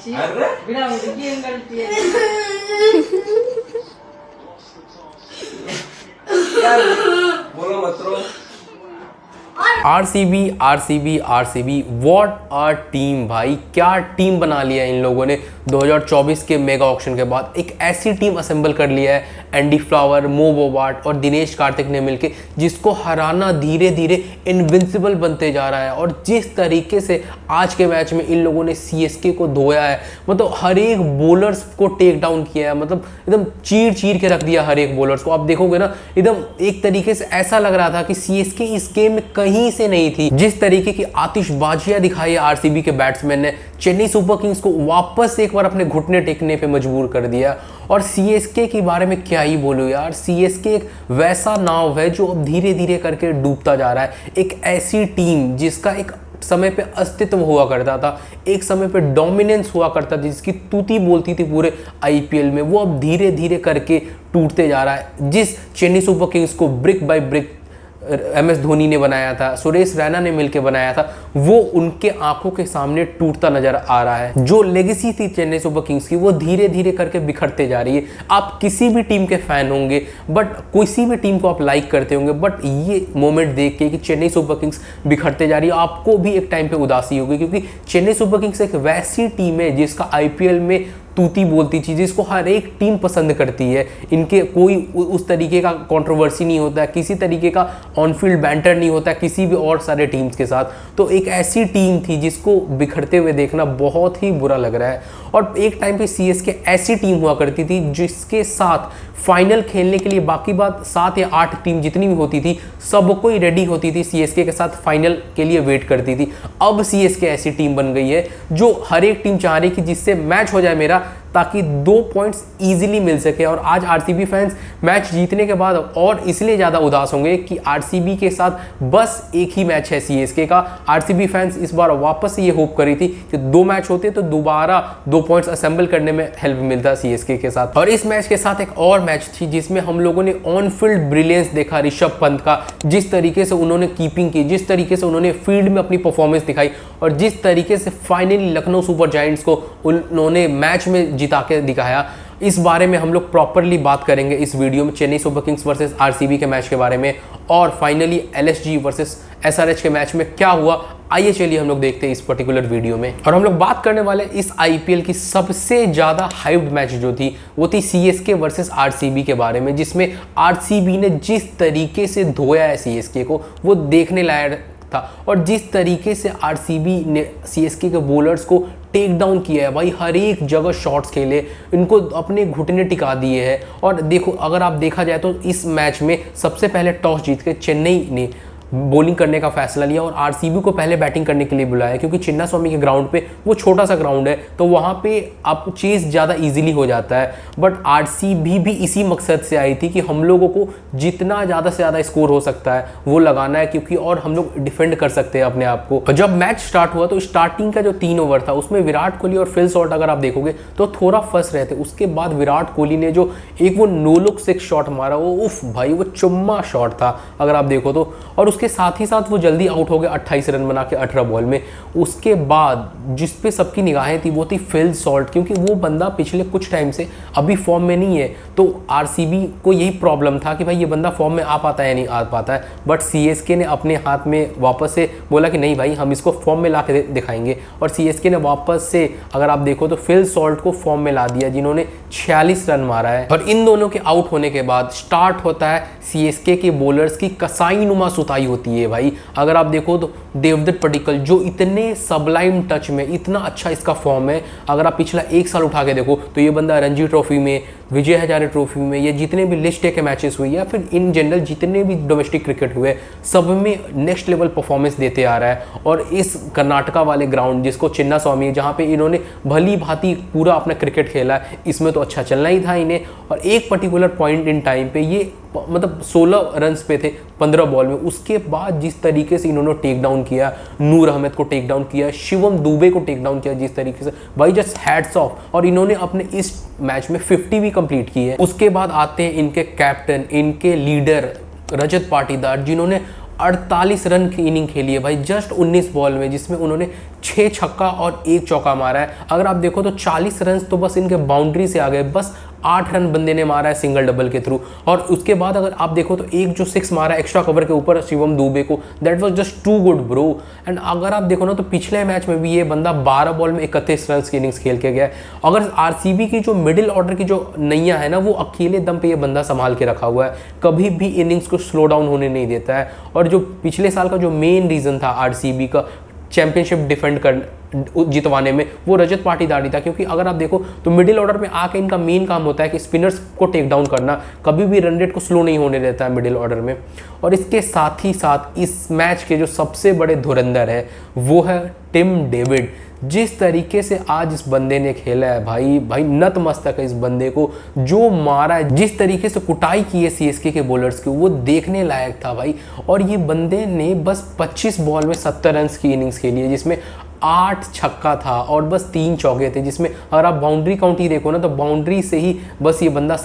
अरे बिना उनकी गलती है। यार बोलो मत रो। RCB RCB RCB, what a team भाई, क्या टीम बना लिया इन लोगों ने 2024 के मेगा ऑक्शन के बाद। एक ऐसी टीम असेंबल कर लिया है एंडी फ्लावर, मो बोबार्ट और दिनेश कार्तिक ने मिलके, जिसको हराना धीरे धीरे इनविंसिबल बनते जा रहा है। और जिस तरीके से आज के मैच में इन लोगों ने सीएसके को धोया है, मतलब हर एक बॉलर्स को टेक डाउन किया है, मतलब एकदम चीर चीर के रख दिया हर एक बॉलर्स को। आप देखोगे ना, एकदम एक तरीके से ऐसा लग रहा था कि सीएसके इस गेम में कहीं से नहीं थी। जिस तरीके की आतिशबाजियां दिखाई है आरसीबी के बैट्समैन ने, चेन्नई सुपर किंग्स को वापस एक बार अपने घुटने टेकने पे मजबूर कर दिया। और सीएसके के बारे में क्या ही बोलूं यार, सीएसके एक वैसा नाव है जो अब धीरे धीरे करके डूबता जा रहा है। एक ऐसी टीम जिसका एक समय पे अस्तित्व हुआ करता था, एक समय पे डोमिनेंस हुआ करता था, जिसकी तूती बोलती थी पूरे आईपीएल में, वो अब धीरे धीरे करके टूटते जा रहा है। जिस चेन्नई सुपर किंग्स को brick by brick MS Dhoni ने बनाया था, सुरेश रैना ने मिलकर बनाया था, वो उनके आंखों के सामने टूटता नजर आ रहा है। जो लेगेसी थी चेन्नई सुपर किंग्स की, वो धीरे धीरे करके बिखरते जा रही है। आप किसी भी टीम के फैन होंगे, बट किसी भी टीम को आप लाइक करते होंगे, बट ये मोमेंट देख के कि चेन्नई सुपर किंग्स बिखरते जा रही है, आपको भी एक टाइम पे उदासी होगी। क्योंकि चेन्नई सुपर किंग्स एक वैसी टीम है जिसका आईपीएल में तूती बोलती चीज़, जिसको हर एक टीम पसंद करती है। इनके कोई उस तरीके का कंट्रोवर्सी नहीं होता है, किसी तरीके का ऑन फील्ड बैंटर नहीं होता है किसी भी और सारे टीम्स के साथ। तो एक ऐसी टीम थी जिसको बिखरते हुए देखना बहुत ही बुरा लग रहा है। और एक टाइम पे सीएसके ऐसी टीम हुआ करती थी जिसके साथ फाइनल खेलने के लिए, बाकी बात 7 या 8 टीम जितनी भी होती थी, सब कोई रेडी होती थी सीएसके के साथ फाइनल के लिए वेट करती थी। अब सीएसके ऐसी टीम बन गई है जो हर एक टीम चाह रही कि जिससे मैच हो जाए मेरा, ताकि 2 पॉइंट्स इजीली मिल सके। और आज आरसीबी फैंस मैच जीतने के बाद और इसलिए ज़्यादा उदास होंगे कि आरसीबी के साथ बस एक ही मैच है सीएसके का। आरसीबी फैंस इस बार वापस ये होप करी थी कि 2 मैच होते तो दोबारा 2 पॉइंट्स असेंबल करने में हेल्प मिलता सीएसके के साथ। और इस मैच के साथ एक और मैच थी जिसमें हम लोगों ने ऑन फील्ड ब्रिलियंस देखा ऋषभ पंत का, जिस तरीके से उन्होंने कीपिंग की, जिस तरीके से उन्होंने फील्ड में अपनी परफॉर्मेंस दिखाई, और जिस तरीके से फाइनली लखनऊ सुपर जायंट्स को उन्होंने मैच में जिता के दिखाया। इस बारे में हम लोग प्रॉपरली बात करेंगे इस वीडियो में, Chennai super Kings versus RCB के मैच के बारे में, और फाइनली एलएसजी वर्सेस एसआरएच के मैच में क्या हुआ। आइए चलिए हम लोग देखते हैं इस पर्टिकुलर वीडियो में। और हम लोग बात करने वाले इस आईपीएल की सबसे ज़्यादा हाइप्ड मैच जो थी, वो थी सीएसके वर्सेस आरसीबी के बारे में, जिसमें आरसीबी ने जिस तरीके से धोया है सीएसके को, वो देखने लायक था। और जिस तरीके से आरसीबी ने सीएसके के बॉलर्स को टेक डाउन किया है भाई, हर एक जगह शॉट्स खेले, इनको अपने घुटने टिका दिए हैं। और देखो, अगर आप देखा जाए तो इस मैच में सबसे पहले टॉस जीत के चेन्नई ने बॉलिंग करने का फैसला लिया और आरसीबी को पहले बैटिंग करने के लिए बुलाया, क्योंकि चिन्नास्वामी के ग्राउंड पे, वो छोटा सा ग्राउंड है, तो वहाँ पे आप चेस ज़्यादा इजीली हो जाता है। बट आरसीबी भी इसी मकसद से आई थी कि हम लोगों को जितना ज़्यादा से ज़्यादा स्कोर हो सकता है वो लगाना है, क्योंकि और हम लोग डिफेंड कर सकते हैं अपने आप को। जब मैच स्टार्ट हुआ तो स्टार्टिंग का जो 3 ओवर था उसमें विराट कोहली और फिल शॉट अगर आप देखोगे तो थोड़ा फंस रहे थे। उसके बाद विराट कोहली ने जो एक वो नो लुक 6 शॉट मारा, वो उफ भाई, वो चुम्मा शॉट था अगर आप देखो तो। और उसके साथ ही साथ वो जल्दी आउट हो गए 28 रन बना के 18 बॉल में। उसके बाद जिस पे सबकी निगाहें थी वो थी फिल सॉल्ट, क्योंकि वो बंदा पिछले कुछ टाइम से अभी फॉर्म में नहीं है। तो आरसीबी को यही प्रॉब्लम था कि भाई ये बंदा फॉर्म में आ पाता है या नहीं आ पाता है। बट सीएसके ने अपने हाथ में वापस से बोला कि नहीं भाई, हम इसको फॉर्म में ला के दिखाएंगे। और सीएसके ने वापस से अगर आप देखो तो फिल सॉल्ट को फॉर्म में ला दिया, जिन्होंने 46 रन मारा है। और इन दोनों के आउट होने के बाद स्टार्ट होता है सीएसके के बॉलर्स की कसाई नुमा सुताई होती है भाई। अगर आप देखो तो देवदत्त पडिक्कल जो इतने सबलाइम टच में, इतना अच्छा इसका फॉर्म है, अगर आप पिछला 1 साल उठा के देखो तो ये बंदा रणजी ट्रॉफी में, विजय हजारे ट्रॉफी में, या जितने भी लिस्ट ए के मैचेस हुए या फिर इन जनरल जितने भी डोमेस्टिक क्रिकेट हुए, सब में नेक्स्ट लेवल परफॉर्मेंस देते आ रहा है। और इस कर्नाटका वाले ग्राउंड जिसको चिन्नास्वामी है, जहाँ पे इन्होंने भली भांति पूरा अपना क्रिकेट खेला है, इसमें तो अच्छा चलना ही था इन्हें। और एक पर्टिकुलर पॉइंट इन टाइम पे ये मतलब 16 रन्स पे थे 15 बॉल में। उसके बाद जिस तरीके से इन्होंने टेक डाउन किया, नूर अहमद को टेक डाउन किया, शिवम दुबे को टेक डाउन किया, जिस तरीके से भाई, जस्ट हैट्स ऑफ। और इन्होंने अपने इस मैच में 50 भी कंप्लीट की है। उसके बाद आते हैं इनके कैप्टन, इनके लीडर रजत पाटीदार, जिन्होंने 48 रन की इनिंग खेली है भाई, जस्ट 19 बॉल में, जिसमें उन्होंने 6 छक्का और 1 चौका मारा है। अगर आप देखो तो 40 रन तो बस इनके बाउंड्री से आ गए, बस 8 रन बंदे ने मारा है सिंगल डबल के थ्रू। और उसके बाद अगर आप देखो तो एक जो 6 मारा एक्स्ट्रा कवर के ऊपर शिवम दुबे को, that was just too good bro. And अगर आप देखो ना तो पिछले मैच में भी ये बंदा 12 बॉल में 31 रन की इनिंग्स खेल के गया है। अगर आरसीबी की जो मिडिल ऑर्डर की जो नैया है ना, वो अकेले दम पे ये बंदा संभाल के रखा हुआ है, कभी भी इनिंग्स को स्लो डाउन होने नहीं देता है। और जो पिछले साल का जो मेन रीज़न था आरसीबी का चैंपियनशिप डिफेंड कर जितवाने में, वो रजत पाटीदार था। क्योंकि अगर आप देखो तो मिडिल ऑर्डर में आके इनका मेन काम होता है कि स्पिनर्स को टेक डाउन करना, कभी भी रन रेट को स्लो नहीं होने देता है मिडिल ऑर्डर में। और इसके साथ ही साथ इस मैच के जो सबसे बड़े धुरंधर है वो है टिम डेविड। जिस तरीके से आज इस बंदे ने खेला है भाई नतमस्तक है इस बंदे को, जो मारा है, जिस तरीके से कुटाई की है सीएसके के बॉलर्स की, वो देखने लायक था भाई। और ये बंदे ने बस 25 बॉल में 70 रन की इनिंग्स खेली है, जिसमें 8 छक्का था और बस 3 चौके थे। जिसमें अगर आप बाउंड्री काउंट ही देखो ना तो बाउंड्री से ही बस ये बंदा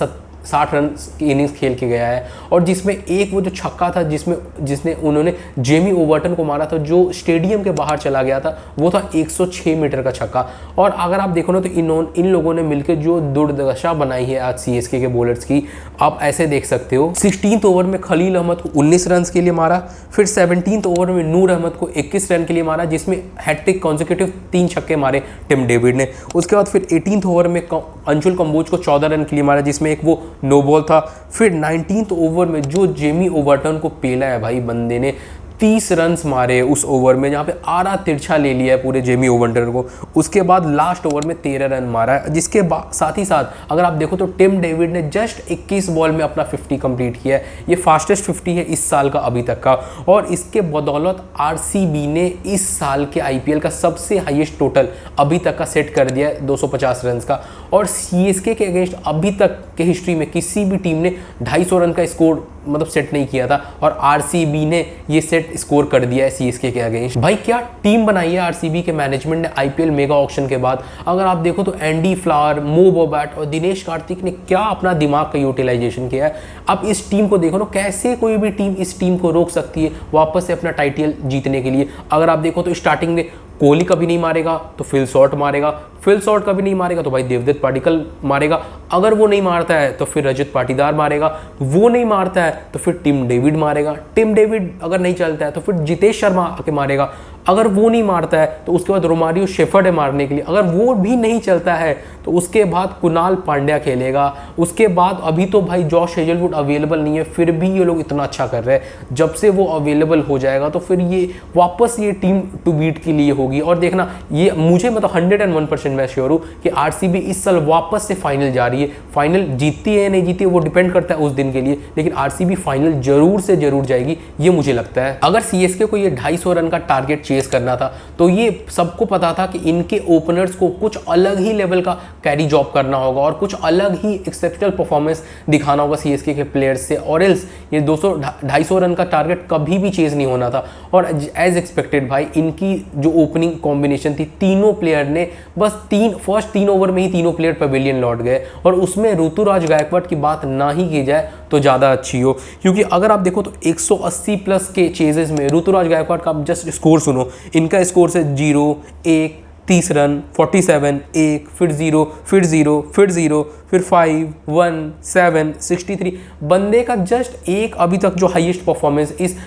60 रन की इनिंग्स खेल के गया है। और जिसमें एक वो जो छक्का था जिसने उन्होंने जेमी ओवर्टन को मारा था, जो स्टेडियम के बाहर चला गया था, वो था 106 मीटर का छक्का। और अगर आप देखो ना तो इन लोगों ने मिलकर जो दुर्दशा बनाई है आज सीएसके के बॉलर्स की, आप ऐसे देख सकते हो। 16th ओवर में खलील अहमद को 19 रन के लिए मारा, फिर 17th ओवर में नूर अहमद को 21 रन के लिए मारा, जिसमें हैट्रिक कॉन्जिक्यूटिव 3 छक्के मारे टिम डेविड ने। उसके बाद फिर 18th ओवर में अंशुल कंबोज को 14 रन के लिए मारा, जिसमें एक वो नो बॉल था। फिर 19th ओवर में जो जेमी ओवर्टन को पेला है भाई बंदे ने, 30 रन्स मारे उस ओवर में, जहाँ पे आरा तिरछा ले लिया है पूरे जेमी ओवर्टन को। उसके बाद लास्ट ओवर में 13 रन मारा है, जिसके साथ ही साथ अगर आप देखो तो टिम डेविड ने जस्ट 21 बॉल में अपना 50 कंप्लीट किया है। ये फास्टेस्ट 50 है इस साल का अभी तक का। और इसके बदौलत आरसीबी ने इस साल के आईपीएल का सबसे हाईएस्ट टोटल अभी तक का सेट कर दिया है 250 रन का। और सीएसके के अगेंस्ट अभी तक के हिस्ट्री में किसी भी टीम ने 250 रन का स्कोर सेट नहीं किया था, और आरसीबी ने ये सेट स्कोर कर दिया है सीएसके के अगेंस्ट। भाई क्या टीम बनाई है आरसीबी के मैनेजमेंट ने आईपीएल मेगा ऑक्शन के बाद। अगर आप देखो तो एंडी फ्लावर, मो बोबैट और दिनेश कार्तिक ने क्या अपना दिमाग का यूटिलाइजेशन किया है। अब इस टीम को देखो ना, कैसे कोई भी टीम इस टीम को रोक सकती है वापस से अपना टाइटल जीतने के लिए। अगर आप देखो तो स्टार्टिंग में कोहली कभी नहीं मारेगा तो फिल शॉट मारेगा, फिल शॉट कभी नहीं मारेगा तो भाई देवदत्त पाडिक्कल मारेगा, अगर वो नहीं मारता है तो फिर रजत पाटीदार मारेगा, वो नहीं मारता है तो फिर टिम डेविड मारेगा, टिम डेविड अगर नहीं चलता है तो फिर जितेश शर्मा आके मारेगा, अगर वो नहीं मारता है तो उसके बाद रोमारियो शेफर्ड है मारने के लिए, अगर वो भी नहीं चलता है तो उसके बाद कुणाल पांड्या खेलेगा। उसके बाद अभी तो भाई जॉश हेजलवुड अवेलेबल नहीं है, फिर भी ये लोग इतना अच्छा कर रहे हैं। जब से वो अवेलेबल हो जाएगा तो फिर ये वापस ये टीम टू बीट के लिए होगी। और देखना, ये मुझे 101% मैं श्योर हूँ कि आरसीबी इस साल वापस से फाइनल जा रही है। फाइनल जीतती है नहीं जीतती है वो डिपेंड करता है उस दिन के लिए, लेकिन आरसीबी फाइनल जरूर से जरूर जाएगी, ये मुझे लगता है। अगर सीएसके को ये 250 रन का टारगेट चेस करना था तो ये सबको पता था कि इनके ओपनर्स को कुछ अलग ही लेवल का कैरी जॉब करना होगा और कुछ अलग ही एक्सेप्शनल परफॉर्मेंस दिखाना होगा सीएसके के प्लेयर्स से, और एल्स ये 250 रन का टारगेट कभी भी चेज नहीं होना था। और एज एक्सपेक्टेड भाई इनकी जो ओपनिंग कॉम्बिनेशन थी, तीनों प्लेयर ने बस फर्स्ट 3 ओवर में ही तीनों प्लेयर पवेलियन लौट गए, और उसमें ऋतुराज गायकवाड़ की बात ना ही की जाए तो ज़्यादा अच्छी हो। क्योंकि अगर आप देखो तो 180 प्लस के चेजेस में ऋतुराज गायकवाड़ का जस्ट स्कोर सुनो, इनका स्कोर से 0, 1, 30 रन, 47, 1, फिर 0, फिर 0, फिर 0, फिर 5, 1, 7, 63। बंदे का जस्ट एक अभी तक जो हाईएस्ट परफॉर्मेंस इस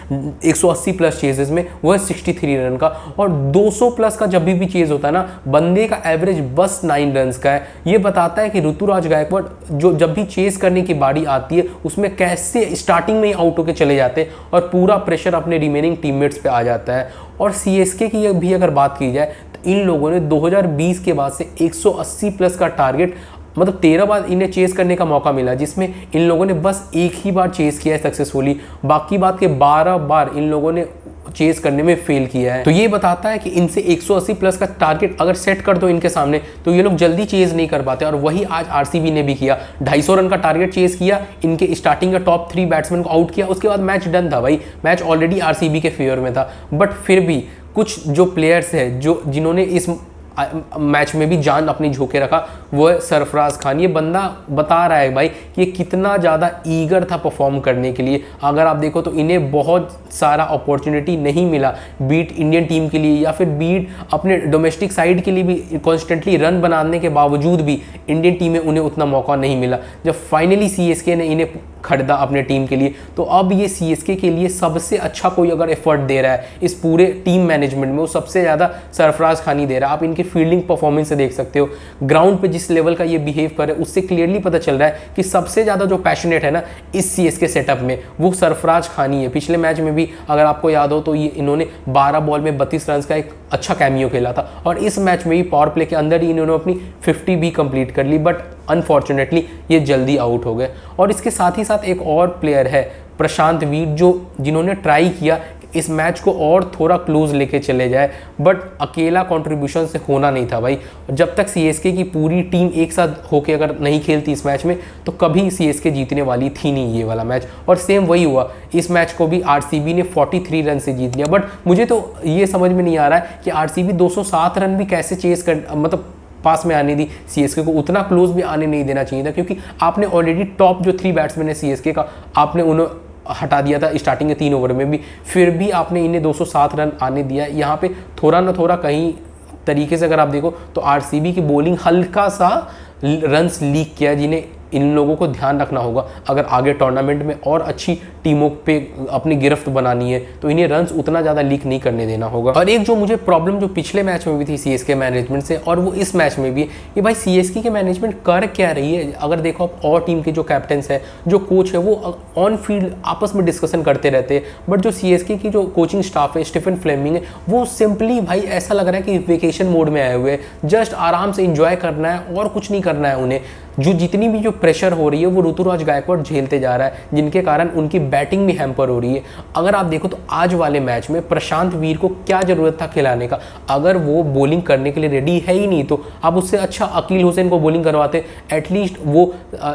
180 प्लस चेजेस में वो है 63 रन का, और 200 प्लस का जब भी चेज होता है ना, बंदे का एवरेज बस 9 रन का है। ये बताता है कि ऋतुराज गायकवाड़ जो जब भी चेज करने की बारी आती है उसमें कैसे स्टार्टिंग में ही आउट होकर चले जाते हैं और पूरा प्रेशर अपने रिमेनिंग टीममेट्स पे आ जाता है। और सीएसके की भी अगर बात की जाए तो इन लोगों ने 2020 के बाद से 180 प्लस का टारगेट 13 बार इन्हें चेस करने का मौका मिला, जिसमें इन लोगों ने बस एक ही बार चेस किया है सक्सेसफुली, बाकी बात के 12 बार इन लोगों ने चेस करने में फेल किया है। तो ये बताता है कि इनसे 180 प्लस का टारगेट अगर सेट कर दो इनके सामने तो ये लोग जल्दी चेज नहीं कर पाते, और वही आज आरसीबी ने भी किया। 250 रन का टारगेट चेस किया, इनके स्टार्टिंग का टॉप 3 बैट्समैन को आउट किया, उसके बाद मैच डन था भाई, मैच ऑलरेडी आरसीबी के फेवर में था। बट फिर भी कुछ जो प्लेयर्स है जिन्होंने इस मैच में भी जान अपनी झोंके रखा, वो है सरफराज खान। ये बंदा बता रहा है भाई कि ये कितना ज़्यादा ईगर था परफॉर्म करने के लिए। अगर आप देखो तो इन्हें बहुत सारा अपॉर्चुनिटी नहीं मिला, बीट इंडियन टीम के लिए या फिर बीट अपने डोमेस्टिक साइड के लिए भी कॉन्स्टेंटली रन बनाने के बावजूद भी इंडियन टीम में उन्हें उतना मौका नहीं मिला। जब फाइनली सीएसके ने इन्हें खरीदा अपने टीम के लिए, तो अब ये सीएसके के लिए सबसे अच्छा कोई अगर एफर्ट दे रहा है इस पूरे टीम मैनेजमेंट में, वो सबसे ज़्यादा सरफराज खान ही दे रहा है। आप इनकी फील्डिंग परफॉर्मेंस से देख सकते हो, ग्राउंड पे जिस लेवल का ये बिहेव करे उससे क्लियरली पता चल रहा है कि सबसे ज़्यादा जो पैशनेट है ना इस सीएसके सेटअप में, वो सरफराज खान ही है। पिछले मैच में भी अगर आपको याद हो तो ये इन्होंने 12 बॉल में 32 रन का एक अच्छा कैमियो खेला था, और इस मैच में भी पावर प्ले के अंदर ही इन्होंने अपनी 50 भी कंप्लीट कर ली, बट अनफॉर्चुनेटली ये जल्दी आउट हो गए। और इसके साथ ही साथ एक और प्लेयर है प्रशांत वीर, जिन्होंने ट्राई किया इस मैच को और थोड़ा क्लोज लेके चले जाए, बट अकेला कंट्रीब्यूशन से होना नहीं था भाई। जब तक सीएसके की पूरी टीम एक साथ होके अगर नहीं खेलती इस मैच में, तो कभी सीएसके जीतने वाली थी नहीं ये वाला मैच। और सेम वही हुआ, इस मैच को भी आरसीबी ने 43 रन से जीत लिया। बट मुझे तो ये समझ में नहीं आ रहा है कि आरसीबी 207 रन भी कैसे चेस कर, मतलब पास में आने दी। सीएसके को उतना क्लोज भी आने नहीं देना चाहिए था, क्योंकि आपने ऑलरेडी टॉप जो 3 बैट्समैन है सीएसके का, आपने उन्हें हटा दिया था स्टार्टिंग के 3 ओवर में भी, फिर भी आपने इन्हें 207 रन आने दिया। यहाँ पे थोड़ा ना थोड़ा कहीं तरीके से अगर आप देखो तो आरसीबी की बॉलिंग हल्का सा रन्स लीक किया, जिन्हें इन लोगों को ध्यान रखना होगा। अगर आगे टूर्नामेंट में और अच्छी टीमों पे अपनी गिरफ्त बनानी है तो इन्हें रन्स उतना ज़्यादा लीक नहीं करने देना होगा। और एक जो मुझे प्रॉब्लम जो पिछले मैच में भी थी सीएसके मैनेजमेंट से, और वो इस मैच में भी है, ये भाई सीएसके की मैनेजमेंट कर क्या रही है। अगर देखो आप और टीम के जो कैप्टन्स है, जो कोच है, वो ऑन फील्ड आपस में डिस्कशन करते रहते हैं, बट जो सीएसके की जो कोचिंग स्टाफ है, स्टीफन फ्लेमिंग है, वो सिंपली भाई ऐसा लग रहा है कि वेकेशन मोड में आए हुए हैं, जस्ट आराम से इंजॉय करना है और कुछ नहीं करना है उन्हें। जो जितनी भी जो प्रेशर हो रही है वो ऋतुराज गायकवाड़ झेलते जा रहा है, जिनके कारण उनकी बैटिंग भी हैम्पर हो रही है। अगर आप देखो तो आज वाले मैच में प्रशांत वीर को क्या ज़रूरत था खिलाने का, अगर वो बॉलिंग करने के लिए रेडी है ही नहीं, तो आप उससे अच्छा अकील हुसैन को बॉलिंग करवाते। एटलीस्ट वो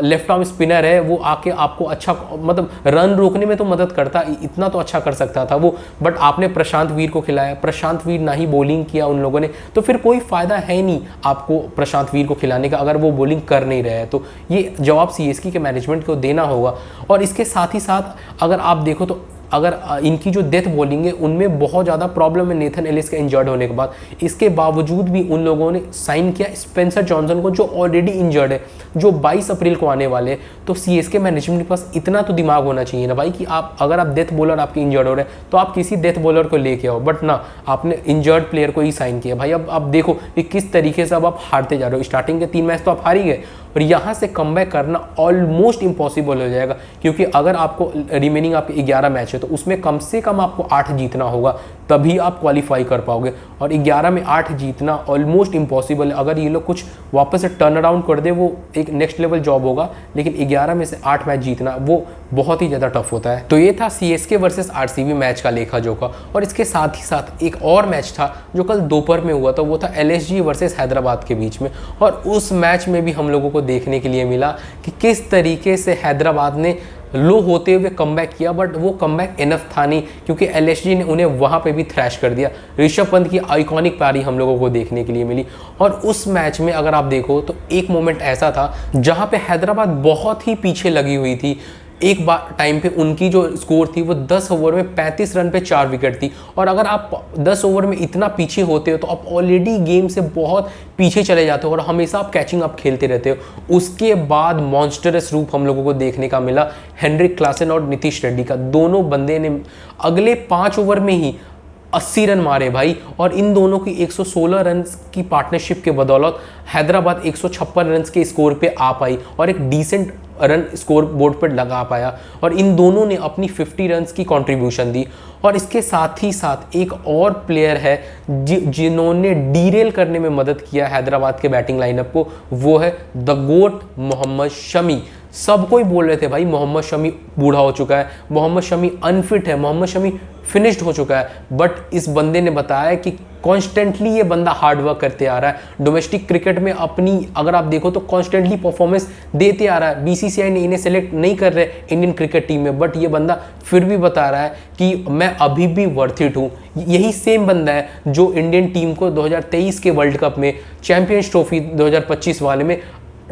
लेफ्ट आर्म स्पिनर है, वो आके आपको अच्छा मतलब रन रोकने में तो मदद करता, इतना तो अच्छा कर सकता था वो, बट आपने प्रशांत वीर को खिलाया। प्रशांत वीर ना ही बॉलिंग किया उन लोगों ने, तो फिर कोई फ़ायदा है नहीं आपको प्रशांत वीर को खिलाने का अगर वो बॉलिंग कर नहीं है। तो ये जवाब सीएसके के मैनेजमेंट को देना होगा। और इसके साथ ही साथ अगर आप देखो तो अगर इनकी जो डेथ बॉलिंग है उनमें बहुत ज़्यादा प्रॉब्लम है नेथन एलिस के इंजर्ड होने के बाद। इसके बावजूद भी उन लोगों ने साइन किया स्पेंसर जॉनसन को, जो ऑलरेडी इंजर्ड है, जो 22 अप्रैल को आने वाले हैं। तो सीएसके मैनेजमेंट के पास इतना तो दिमाग होना चाहिए ना भाई कि आप अगर आप डेथ बॉलर आपके इंजर्ड हो रहे हैं तो आप किसी डेथ बॉलर को लेके आओ, बट ना आपने इंजर्ड प्लेयर को ही साइन किया। भाई अब आप देखो कि किस तरीके से अब आप हारते जा रहे हो। स्टार्टिंग के 3 मैच तो आप हार ही गए, और यहाँ से कमबैक करना ऑलमोस्ट इम्पॉसिबल हो जाएगा, क्योंकि अगर आपको रिमेनिंग आपके 11 मैच है तो उसमें कम से कम आपको 8 जीतना होगा, तभी आप क्वालिफाई कर पाओगे। और 11 में 8 जीतना ऑलमोस्ट इम्पॉसिबल है। अगर ये लोग कुछ वापस से टर्न अराउंड कर दे वो एक नेक्स्ट लेवल जॉब होगा, लेकिन 11 में से 8 मैच जीतना वो बहुत ही ज़्यादा टफ होता है। तो ये था सीएसके वर्सेस आरसीबी मैच का लेखा जोखा। और इसके साथ ही साथ एक और मैच था जो कल दोपहर में हुआ था, वो था एलएसजी वर्सेस हैदराबाद के बीच में। और उस मैच में भी हम लोगों को देखने के लिए मिला कि किस तरीके से हैदराबाद ने लो होते हुए कमबैक किया, बट वो कमबैक इनफ था नहीं, क्योंकि एलएसजी ने उन्हें वहाँ पे भी थ्रैश कर दिया। ऋषभ पंत की आइकॉनिक पारी हम लोगों को देखने के लिए मिली। और उस मैच में अगर आप देखो तो एक मोमेंट ऐसा था जहाँ पे हैदराबाद बहुत ही पीछे लगी हुई थी। एक बार टाइम पे उनकी जो स्कोर थी वो 10 ओवर में 35 रन पे 4 विकेट थी। और अगर आप 10 ओवर में इतना पीछे होते हो तो आप ऑलरेडी गेम से बहुत पीछे चले जाते हो और हमेशा आप कैचिंग अप खेलते रहते हो। उसके बाद मॉन्स्टरस रूप हम लोगों को देखने का मिला हेनरिक क्लासन और नीतीश रेड्डी का। दोनों बंदे ने अगले 5 ओवर में ही 80 रन मारे भाई। और इन दोनों की 116 रन की पार्टनरशिप के बदौलत हैदराबाद 156 रन के स्कोर पे आ पाई और एक डिसेंट रन स्कोर बोर्ड पर लगा पाया। और इन दोनों ने अपनी 50 रन की कंट्रीब्यूशन दी। और इसके साथ ही साथ एक और प्लेयर है जिन्होंने डीरेल करने में मदद किया हैदराबाद के बैटिंग लाइनअप को, वो है द गोट मोहम्मद शमी। सब कोई बोल रहे थे भाई मोहम्मद शमी बूढ़ा हो चुका है, मोहम्मद शमी अनफिट है, मोहम्मद शमी फिनिश्ड हो चुका है, बट इस बंदे ने बताया कि कॉन्स्टेंटली ये बंदा हार्ड वर्क करते आ रहा है, डोमेस्टिक क्रिकेट में अपनी अगर आप देखो तो कॉन्स्टेंटली परफॉर्मेंस देते आ रहा है। बीसीसीआई ने इन्हें सेलेक्ट नहीं कर रहे इंडियन क्रिकेट टीम में, बट ये बंदा फिर भी बता रहा है कि मैं अभी भी वर्थ इट हूँ। यही सेम बंदा है जो इंडियन टीम को 2023 के वर्ल्ड कप में चैंपियंस ट्रॉफी 2025 वाले में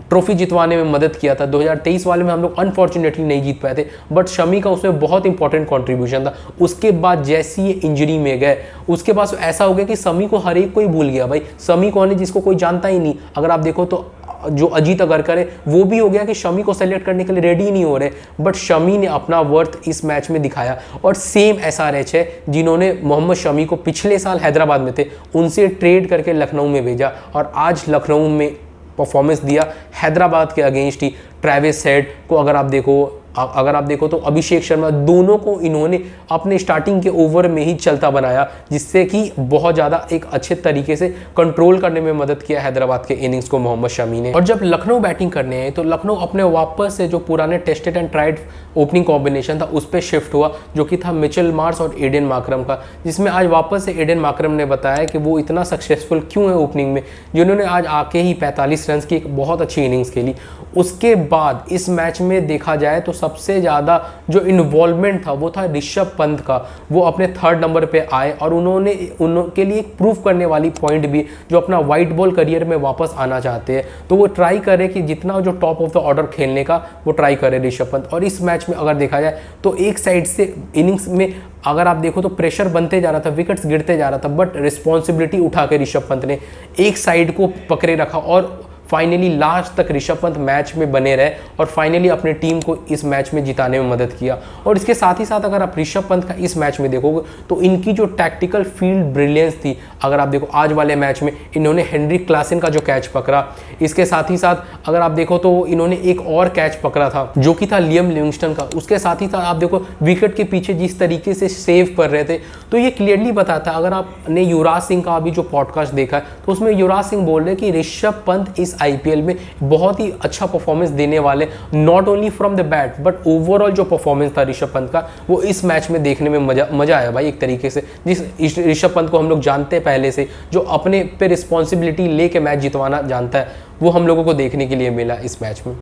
ट्रॉफी जितवाने में मदद किया था। 2023 वाले में हम लोग अनफॉर्चुनेटली नहीं जीत पाए थे, बट शमी का उसमें बहुत इंपॉर्टेंट कंट्रीब्यूशन था। उसके बाद जैसे ही इंजरी में गए उसके बाद ऐसा हो गया कि शमी को हर एक कोई भूल गया। भाई शमी कौन है जिसको कोई जानता ही नहीं। अगर आप देखो तो जो अजीत अगरकर है वो भी हो गया कि शमी को सेलेक्ट करने के लिए रेडी ही नहीं हो रहे, बट शमी ने अपना वर्थ इस मैच में दिखाया। और सेम SRH है जिन्होंने मोहम्मद शमी को पिछले साल हैदराबाद में थे उनसे ट्रेड करके लखनऊ में भेजा और आज लखनऊ में परफॉर्मेंस दिया हैदराबाद के अगेंस्ट ही। ट्रेविस हेड को अगर आप देखो तो अभिषेक शर्मा, दोनों को इन्होंने अपने स्टार्टिंग के ओवर में ही चलता बनाया, जिससे कि बहुत ज़्यादा एक अच्छे तरीके से कंट्रोल करने में मदद किया हैदराबाद के इनिंग्स को मोहम्मद शमी ने। और जब लखनऊ बैटिंग करने आए तो लखनऊ अपने वापस से जो पुराने tested and tried opening combination था उस पर शिफ्ट हुआ, जो कि था मिचेल मार्श और एडन मार्करम का, जिसमें आज वापस से एडन मार्करम ने बताया कि वो इतना सक्सेसफुल क्यों है ओपनिंग में, जिन्होंने आज आके ही 45 रन की एक बहुत अच्छी इनिंग्स खेली। उसके बाद इस मैच में देखा जाए तो सबसे ज़्यादा जो इन्वॉल्वमेंट था वो था ऋषभ पंत का। वो अपने 3rd नंबर पे आए और उनके लिए एक प्रूफ करने वाली पॉइंट भी, जो अपना वाइट बॉल करियर में वापस आना चाहते हैं तो वो ट्राई करे कि जितना जो टॉप ऑफ द ऑर्डर खेलने का वो ट्राई करे ऋषभ पंत। और इस मैच में अगर देखा जाए तो एक साइड से इनिंग्स में अगर आप देखो तो प्रेशर बनते जा रहा था, विकेट्स गिरते जा रहा था, बट रिस्पॉन्सिबिलिटी उठा के ऋषभ पंत ने एक साइड को पकड़े रखा और फाइनली लास्ट तक ऋषभ पंत मैच में बने रहे और फाइनली अपने टीम को इस मैच में जिताने में मदद किया। और इसके साथ ही साथ अगर आप ऋषभ पंत का इस मैच में देखोगे तो इनकी जो टैक्टिकल फील्ड ब्रिलियंस थी, अगर आप देखो आज वाले मैच में इन्होंने हेनरिक क्लासन का जो कैच पकड़ा, इसके साथ ही साथ अगर आप देखो तो इन्होंने एक और कैच पकड़ा था जो कि था लियम लिविंगस्टन का। उसके साथ ही साथ आप देखो विकेट के पीछे जिस तरीके से सेव कर रहे थे, तो ये क्लियरली बताता है। अगर आपने युवराज सिंह का अभी जो पॉडकास्ट देखा है तो उसमें युवराज सिंह बोल रहे कि ऋषभ पंत इस IPL में बहुत ही अच्छा परफॉर्मेंस देने वाले, not only from the bat but overall जो परफॉर्मेंस था ऋषभ पंत का वो इस मैच में देखने में मजा आया भाई। एक तरीके से जिस ऋषभ पंत को हम लोग जानते हैं पहले से, जो अपने पे रिस्पॉन्सिबिलिटी लेके मैच जितवाना जानता है, वो हम लोगों को देखने के लिए मिला इस मैच में।